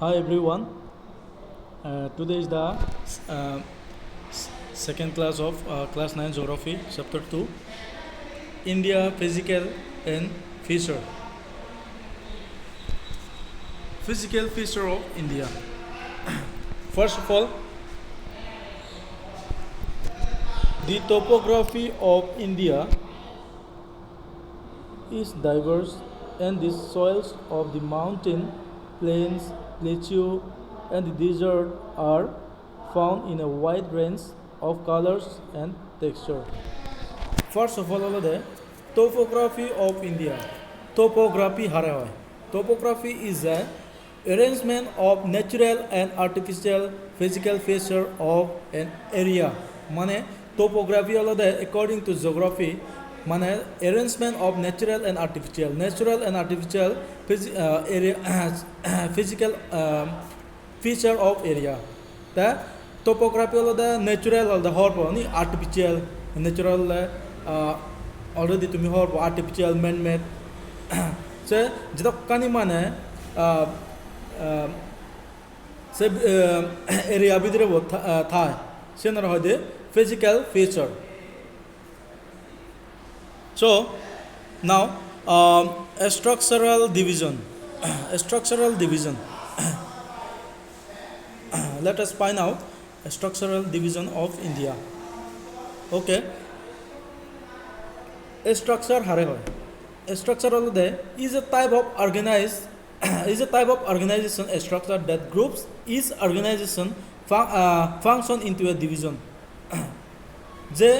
Hi everyone. Today is the second class of class 9 Geography, Chapter 2, India Physical and Feature. Physical feature of India. First of all, the topography of India is diverse, and the soils of the mountain, plains, plateau, and the desert are found in a wide range of colors and texture. First of all, the topography of India. Topography hara hoy. Topography is a arrangement of natural and artificial physical feature of an area. Mane topography according to geography mane arrangement of natural and artificial. Natural and artificial area physical feature of area. The topography natural the artificial natural already to me artificial man-made se jadok kani mane se area bidire bo thai sen rahode physical feature. So now a structural division. A structural division. Let us find out a structural division of India. Okay. A structure hare hoy. A structure is a type of organized is a type of organization, a structure that groups each organization function into a division. যে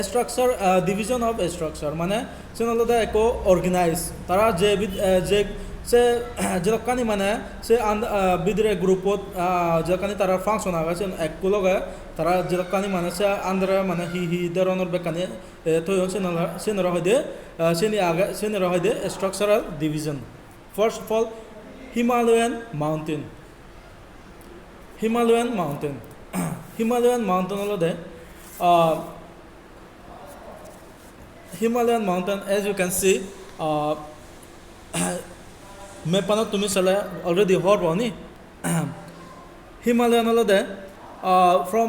structure division of a structure মানে সেনলদা একো organise তারা যে যে সে যেখানে মানে সে বিদরে গ্রুপত যেখানে তারা ফাংশন আগাছে একলগে তারা যেখানে মানে সে আন্দারা মানে হি ধরনের বেকানে তৈরি সেনরা হইদে সেনি আগা সেনরা হইদে structural division. First of all Himalayan mountain. Himalayan mountain. Himalayan mountain হলদে Himalayan mountain, as you can see, mapano tumi sala already heard one. Himalayan alode from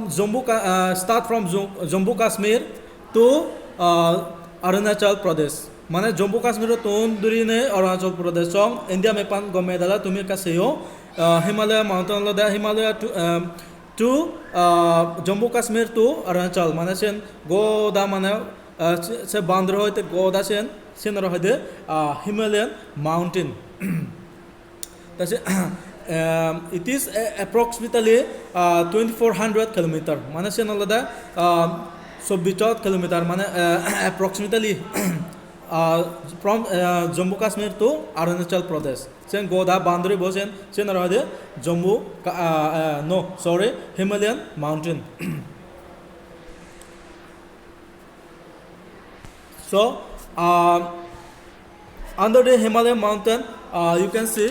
start from Jammu Kashmir to Arunachal Pradesh. Mane Jammu Kashmir to durine Arunachal Pradesh song India mapan gomedala tumi kaseyo Himalaya mountain alode Himalaya to Jammu Kashmir to Arunachal. Mane sen go da mane se bandra hoite goda sen rahide Himalayan mountain. It is approximately 2400 kilometer mane sen alada 24 kilometer mane approximately from Jammu Kashmir to Arunachal Pradesh. Sen goda bandri bosen sen rahide Himalayan mountain. So, under the Himalayan mountain, you can see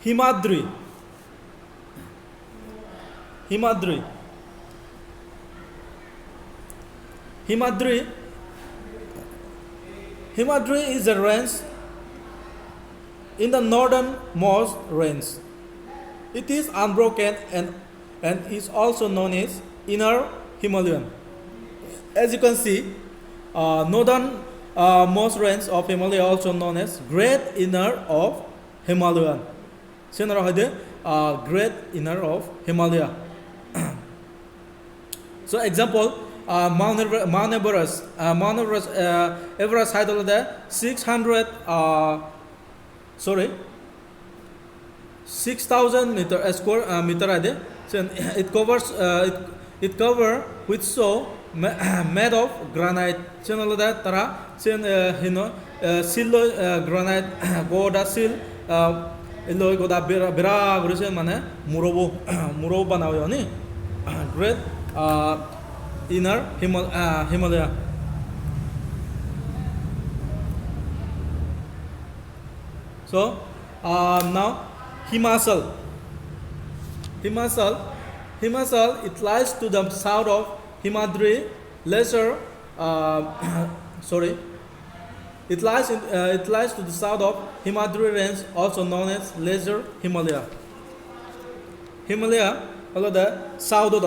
Himadri. Himadri. Himadri. Himadri is a range in the northernmost range. It is unbroken and is also known as Inner Himalayan. As you can see, northern most range of Himalaya also known as Great Inner of Himalaya. Great Inner of Himalaya. So example, Mount Everest. Mount Everest Everest height of the 6,000 meter square meter ade. So it covers it cover with snow made of granite. Channel that tara chen sillo granite goda sil illo goda bira gurusen mane murobo banayo ni Great Inner Himalaya. So now Himachal. It lies to the south of Himadri, lesser It lies to the south of Himadri Range, also known as Lesser Himalaya. Himalaya, although the south of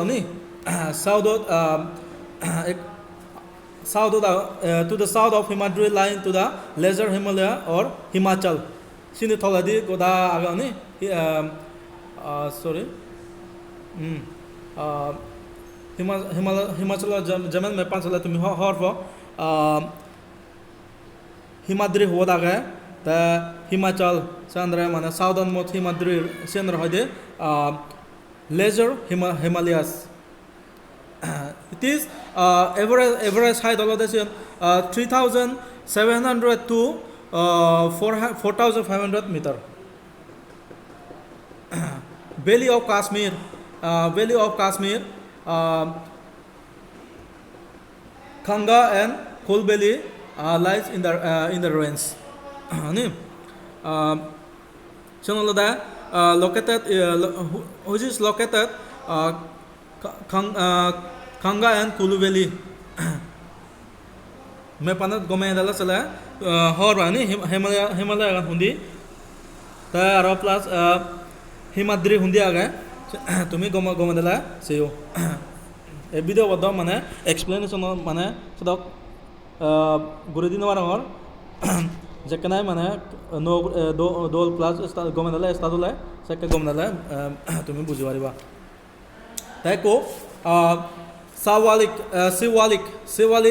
to the south of Himadri line to the Lesser Himalaya or Himachal. Sini tholadi goda agani sorry. Himachal jaman me pansala tumi horfo Himadri hoda ga the Himachal Sandra mana southern most Himadri center hoide Lesser Himalayas. It is average height of the 3,700 to 4,500 meter. Valley of Kashmir, Kanga and Kolbeli lies in the range. Which is located Kanga and Kuluveli. मैं पन्ना गोमे डाला चला हर बानी हिमालय का हुंडी तार plus Himadri हुंडी आ गए तुम्हें गोमे डाला से हो ए वीडियो बता मने एक्सप्लेनेशन मने सदक गुरुदिन वाला और जकनाय मने दो प्लस गोमे डाला स्टार्टुला सेके गोमे डाला तुम्हें बुझवारी बा ताको Siwalik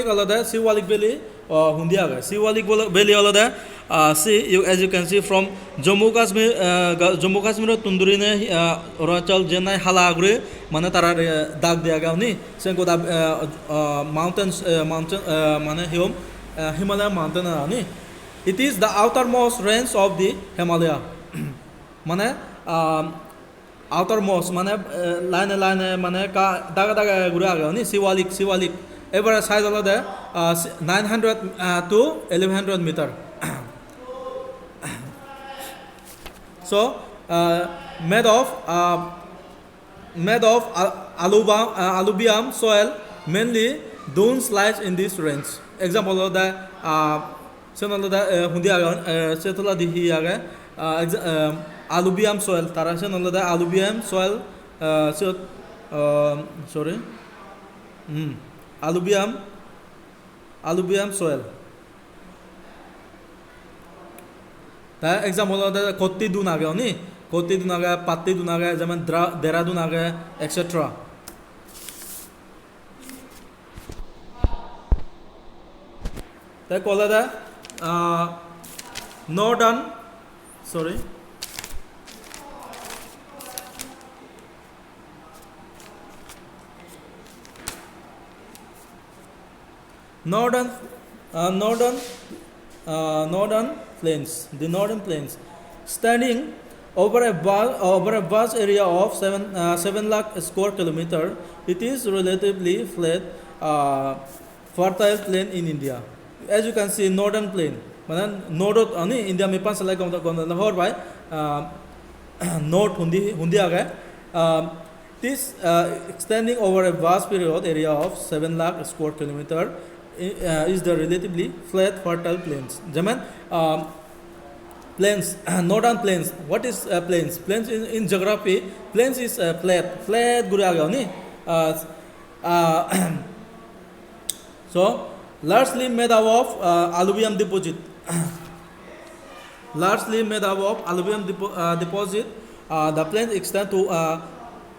alada Siwalik Valley hundi aga Siwalik Valley alada as you can see from Jammu Kashmir tunduri ne Arunachal Jenai halagre mane tara dag dia ga ni sen ko da mountain mane Himalaya mountain ani. It is the outermost range of the Himalaya mane outermost mane line mane ka daga gura ga ni Siwalik average size of the 900 to 1100 meter. So made of alluvium soil, mainly dunes lies in this range. Example of the alluvium soil alluvium soil alluvium soil. The example of the Koti Dunaga ni Koti Dunaga, Patti Dunaga, Zaman Dera Dunaga, etc. The Kolada northern plains, the northern plains, standing over a vast area of 7 lakh square kilometer. It is relatively flat, fertile plain in India. As you can see, northern plain. North India में पांच लाख लाहौर भाई north हुंदी आ गए. This extending over a vast area of 7 lakh square kilometer is the relatively flat fertile plains. Jaman plains, northern plains. What is plains? Plains in geography, plains is flat gura aga ni. So largely made up of alluvium deposit. The plains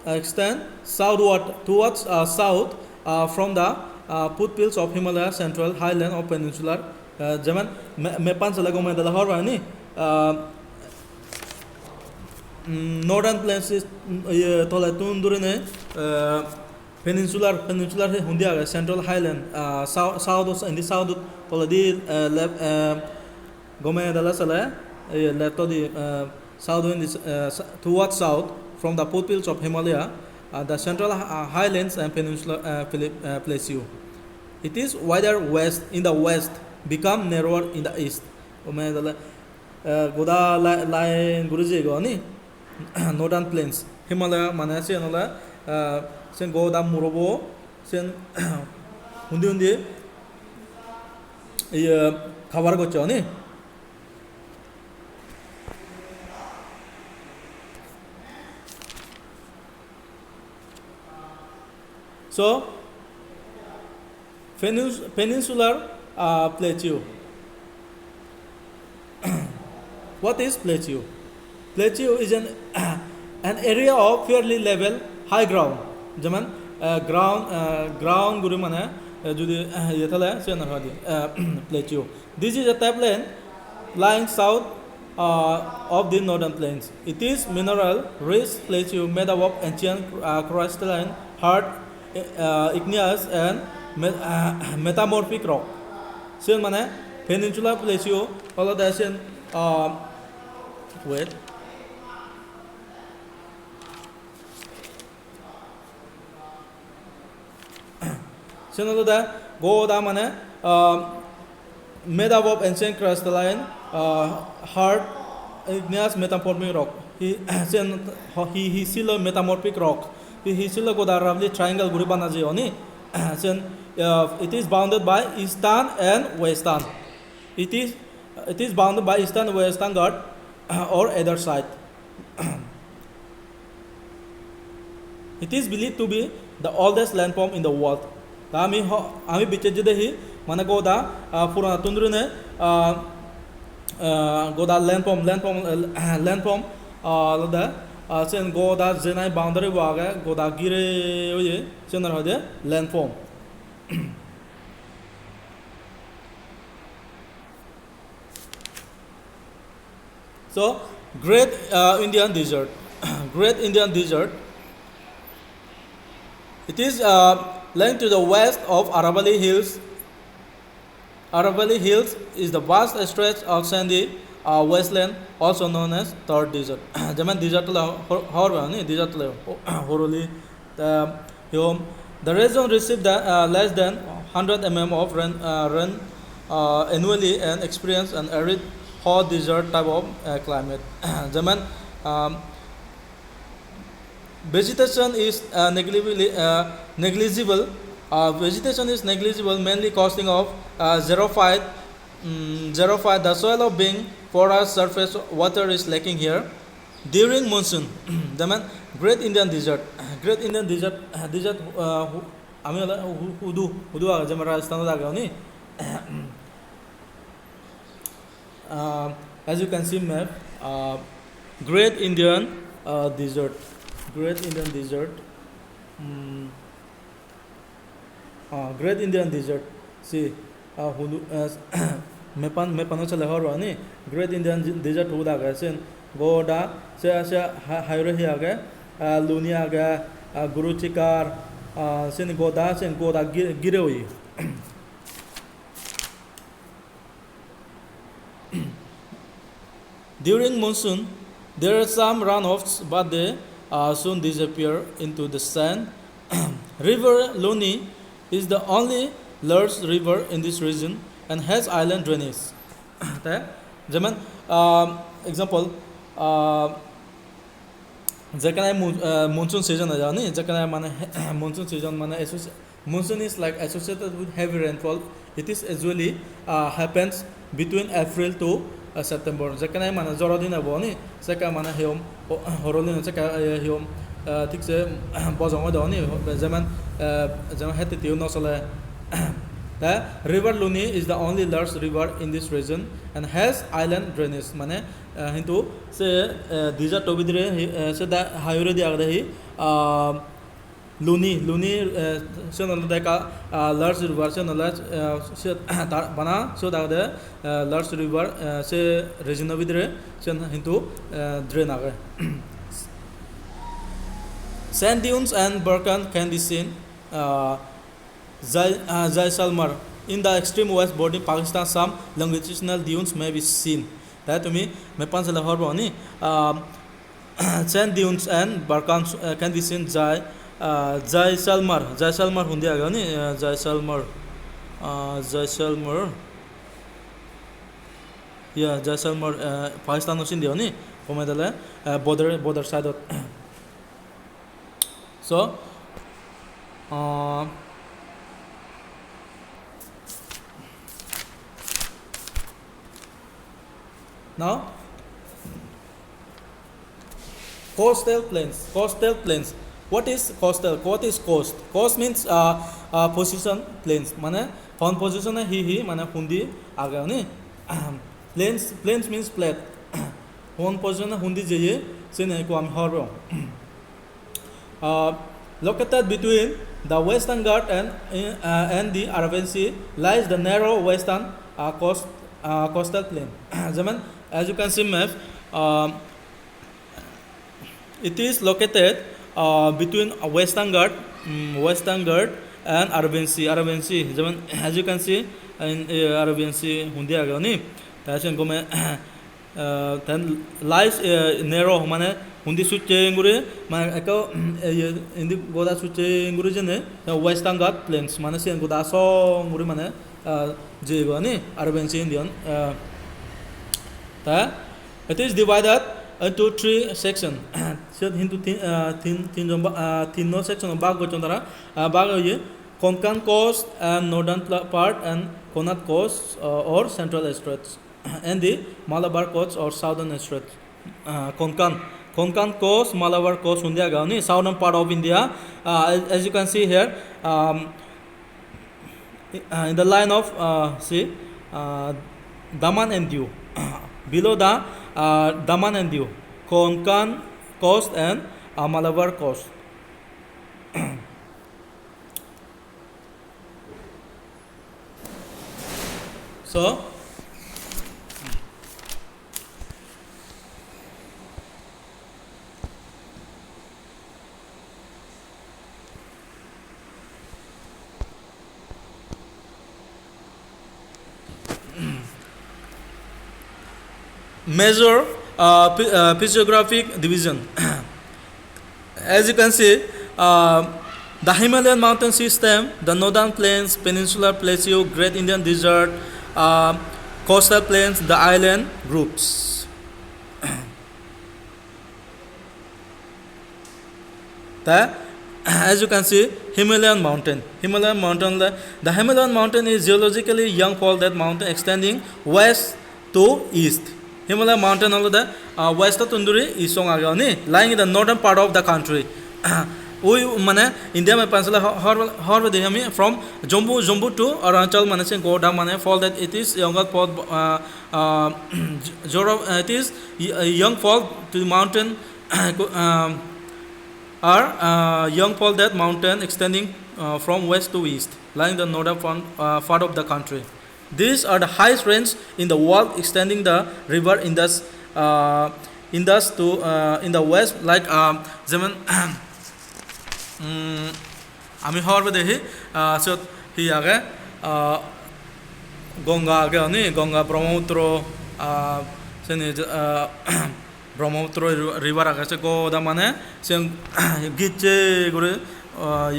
extend southward towards south from the foothills of Himalaya, Central Highland or Peninsular. Jaman mepan salago me dalahor bani northern plains is tolatun durine peninsular hundia Central Highland south in the south toladi gome dala sala left to the south in this towards south from the foothills of Himalaya, the Central Highlands and Peninsula Plateau. It is wider west in the west, become narrower in the east. Goda line Guruji goni northern plains Himalaya manasi anola sen goda murobo sen hundi cover gocho ni. So peninsular plateau. What is plateau? Plateau is an an area of fairly level high ground. Jaman ground guru mana judi yathala se na hadi plateau. This is a tableland lying south of the northern plains. It is mineral rich plateau made up of ancient crystalline hard igneous and metamorphic rock. Sen mana peninsula plateau all of that wait. Senada go da mane made up of ancient crystalline hard igneous metamorphic rock. He still metamorphic rock. He still go da roughly triangle guru bana je oni. It is bounded by eastern and western. It is bounded by eastern and western Ghat or either side. It is believed to be the oldest landform in the world. Ami biche jede hi mana goda purana tundru ne goda landform loda sen goda zenai boundary waga goda gire oye senar hode landform. So Great Indian Desert. Great Indian Desert. It is lying to the west of Aravalli Hills. Aravalli Hills is the vast stretch of sandy wasteland, also known as Third Desert. Jaman desert la horba ni desert la horoli the region received less than 100 mm of rain annually and experience an arid hot desert type of climate. Jaman vegetation is negligible. Vegetation is negligible, mainly consisting of xerophyte. The soil of being porous surface water is lacking here. During monsoon, the Great Indian Desert. Great Indian Desert. Ami ala hudu aga jama Rajasthan daga ni. As you can see map, Great Indian Desert. Great Indian Desert. Great Indian Desert. See, mepan chale horo ni. Great Indian Desert huda ga sen goda se hayre hi aga luni aga guru chikar sen goda gire hui. During monsoon, there are some runoffs, but they soon disappear into the sand. River Luni is the only large river in this region and has island drainage. Jaman example, jakanai monsoon season aja ni jakanai mana monsoon season mana monsoon is like associated with heavy rainfall. It is usually happens between April to September. Jakanai mana jorodin abo ni seka mana hiom horolin seka hiom ठीक से बजाऊँ दावनी जमान हेते त्यो नसले. The river Luni is the only large river in this region and has island drainage. माने हिंदू से desert तो बिधरे से दा हाईवे दिया गया ही Luni से नल देखा large river से नल से बना से दा गया large river से region बिधरे से हिंदू drain आ गए. Sand dunes and Burkan can be seen. Jaisalmer in the extreme west border Pakistan, some longitudinal dunes may be seen. That to me, मैं पांच साल हर बानी sand dunes and Burkan can be seen. Jaisalmer हुंदे आगे नी Jaisalmer yeah Jaisalmer Pakistan नो सिंधी होनी वो मैं दले border side so Now, coastal plains. Coastal plains. What is coastal? What is coast? Coast means position plains. माने found position है ही माने हुंदी आ गया नहीं. Plains means flat. Found position है हुंदी जाइए से नहीं को हम हर located between the Western Ghat and the Arabian Sea lies the narrow western coastal plain. As you can see map, it is located between Western Ghat and Arabian Sea. As you can see in Arabian Sea, hundi aga ni. Tachen ko then lies narrow mane hundi suche ngure mane eko indi goda suche ngure jene Western Ghat plains mane sen goda so ngure mane jego ni Arabian Sea Indian. It is divided into 3 sections. Into thin no section of bag gochondara bag ye Konkan coast and northern part and Connaught coast or central straits and the Malabar coast or southern straits. Konkan coast, Malabar coast, India Gauni, southern part of India. As you can see here, in the line of Daman and Diu. Below the Daman and Diu, Konkan coast and Malabar coast. So, major physiographic division. As you can see, the Himalayan mountain system, the northern plains, peninsular plateau, Great Indian Desert, coastal plains, the island groups. As you can see, Himalayan mountain. The Himalayan mountain is geologically young folded mountain extending west to east. Himalayan mountain the west of Tunduri is lying in the northern part of the country. We mane India mein peninsular from Jammu to Arunachal mane go down mane fall that it is younger fall it is young fall to the mountain young fall that mountain extending from west to east lying the northern part of the country. These are the highest range in the world extending the river Indus to in the west like Zaman আমি হরবে দেখি সত হি আগে গঙ্গা আগে নি গঙ্গা ব্রহ্মপুত্র সেনি Brahmaputra river আগে সে গোদা মানে সে গিচে করে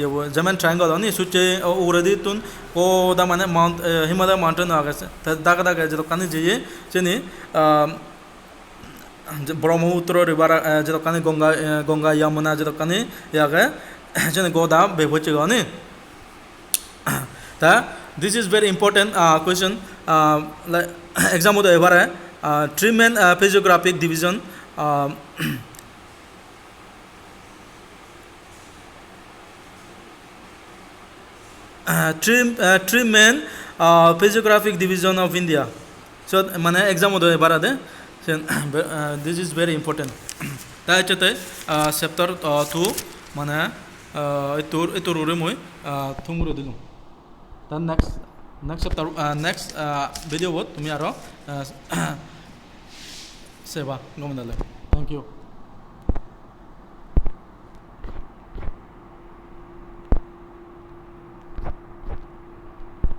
ইয়ে যেমন ট্রায়াঙ্গল নি সুচে ওরেদি তুন গোদা মানে মাউন্ট হিমালয় মাউন্টেন আগে দাগা দাগা যে কানি যে সেনি ব্রহ্মপুত্র রিভার যে কানি গঙ্গা যমুনা যে কানি ইয়াগে যেন গোদা বেভচে গনি তা this is very important question like exam hote ebare three main physiographic division three main physiographic division of India. So mane exam hote ebare de this is very important. তাই হচ্ছে chapter 2 মানে এটোর ওরে মই থুমুরে দিলুম তার next chapter next video বত তুমি আরো সেবা গমনালে. Thank you.